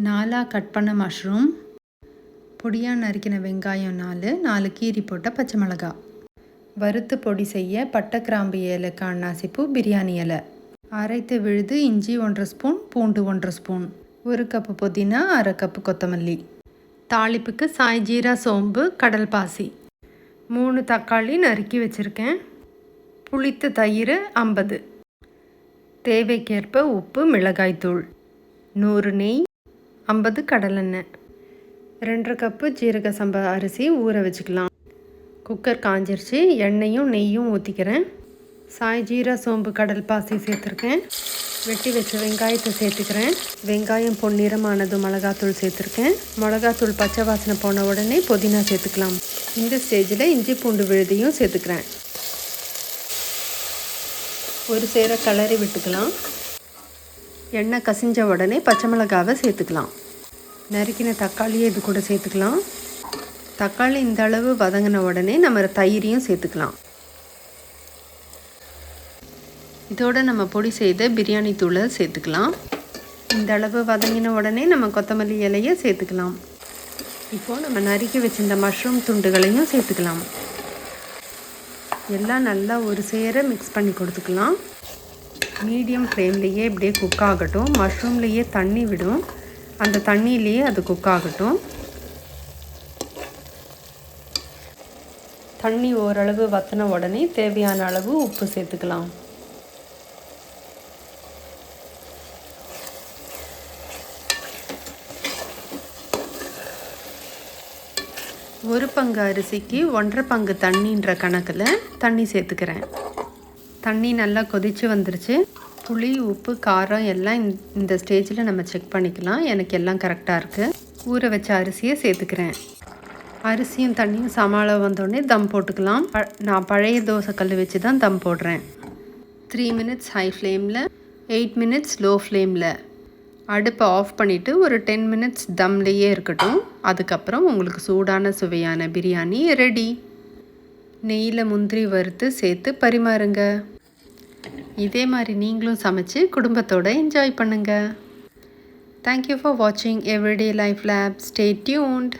4 cut பண்ண mushroom, பொடியாக நறுக்கின வெங்காயம் 4 கீரி போட்ட பச்சை மிளகாய், வறுத்து பொடி செய்ய பட்டை கிராம்பு ஏலக்காய் அன்னாசிப்பூ பிரியாணி இலை, அரைத்து விழுது இஞ்சி 1 ஸ்பூன், பூண்டு 1 ஸ்பூன், 1 கப்பு புதினா, 1/2 கப்பு கொத்தமல்லி. தாளிப்புக்கு சாய் ஜீரா சோம்பு கடல் பாசி, 3 தக்காளி நறுக்கி வச்சுருக்கேன், புளித்த தயிர் 50, தேவைக்கேற்ப உப்பு மிளகாய்த்தூள், 100 நெய், 50 கடலெண்ணெய், 2 கப்பு ஜீரக சம்பா அரிசி ஊற வச்சுக்கலாம். குக்கர் காஞ்சிருச்சு, எண்ணெயும் நெய்யும் ஊற்றிக்கிறேன். சாய் ஜீரா சோம்பு கடல் பாசி சேர்த்துருக்கேன். வெட்டி வச்ச வெங்காயத்தை சேர்த்துக்கிறேன். வெங்காயம் பொன்னிறமானதும் மிளகாத்தூள் சேர்த்துருக்கேன். மிளகாத்தூள் பச்சை வாசனை போன உடனே புதினா சேர்த்துக்கலாம். இந்த ஸ்டேஜில் இஞ்சி பூண்டு விழுதையும் சேர்த்துக்கிறேன். ஒரு சேர கிளறி விட்டுக்கலாம். எண்ணெய் கசிஞ்ச உடனே பச்சை மிளகாவை சேர்த்துக்கலாம். நறுக்கின தக்காளியை இது கூட சேர்த்துக்கலாம். தக்காளி இந்த அளவு வதங்கின உடனே நம்ம தயிரையும் சேர்த்துக்கலாம். இதோடு நம்ம பொடி செய்த பிரியாணி தூளை சேர்த்துக்கலாம். இந்த அளவு வதங்கின உடனே நம்ம கொத்தமல்லி இலையை சேர்த்துக்கலாம். இப்போது நம்ம நறுக்கி வச்சிருந்த மஷ்ரூம் துண்டுகளையும் சேர்த்துக்கலாம். எல்லாம் நல்லா ஒரு சேர மிக்ஸ் பண்ணி கொடுத்துக்கலாம். மீடியம் ஃப்ளேம்லேயே இப்படியே குக் ஆகட்டும். மஷ்ரூம்லேயே தண்ணி விடும், அந்த தண்ணியிலேயே அது குக் ஆகட்டும். தண்ணி ஓரளவு வற்றின உடனே தேவையான அளவு உப்பு சேர்த்துக்கலாம். ஒரு பங்கு அரிசிக்கு 1.5 பங்கு தண்ணின்ற கணக்கில் தண்ணி சேர்த்துக்கிறேன். தண்ணி நல்லா கொதித்து வந்துருச்சு. புளி உப்பு காரம் எல்லாம் இந்த ஸ்டேஜில் நம்ம செக் பண்ணிக்கலாம். எனக்கு எல்லாம் கரெக்டாக இருக்குது. ஊற வச்ச அரிசியை சேர்த்துக்கிறேன். அரிசியும் தண்ணியும் சமாள வந்தோடனே தம் போட்டுக்கலாம். நான் பழைய தோசை கல் வச்சு தான் தம் போடுறேன். 3 மினிட்ஸ் ஹை ஃப்ளேமில், 8 மினிட்ஸ் லோ ஃப்ளேமில். அடுப்பை ஆஃப் பண்ணிவிட்டு ஒரு 10 மினிட்ஸ் தம்லேயே இருக்கட்டும். அதுக்கப்புறம் உங்களுக்கு சூடான சுவையான பிரியாணி ரெடி. நெய்யில் முந்திரி வறுத்து சேர்த்து பரிமாறுங்க. இதே மாதிரி நீங்களும் சமைச்சு குடும்பத்தோடு என்ஜாய் பண்ணுங்கள். தேங்க்யூ ஃபார் வாட்சிங் everyday life lab. Stay tuned.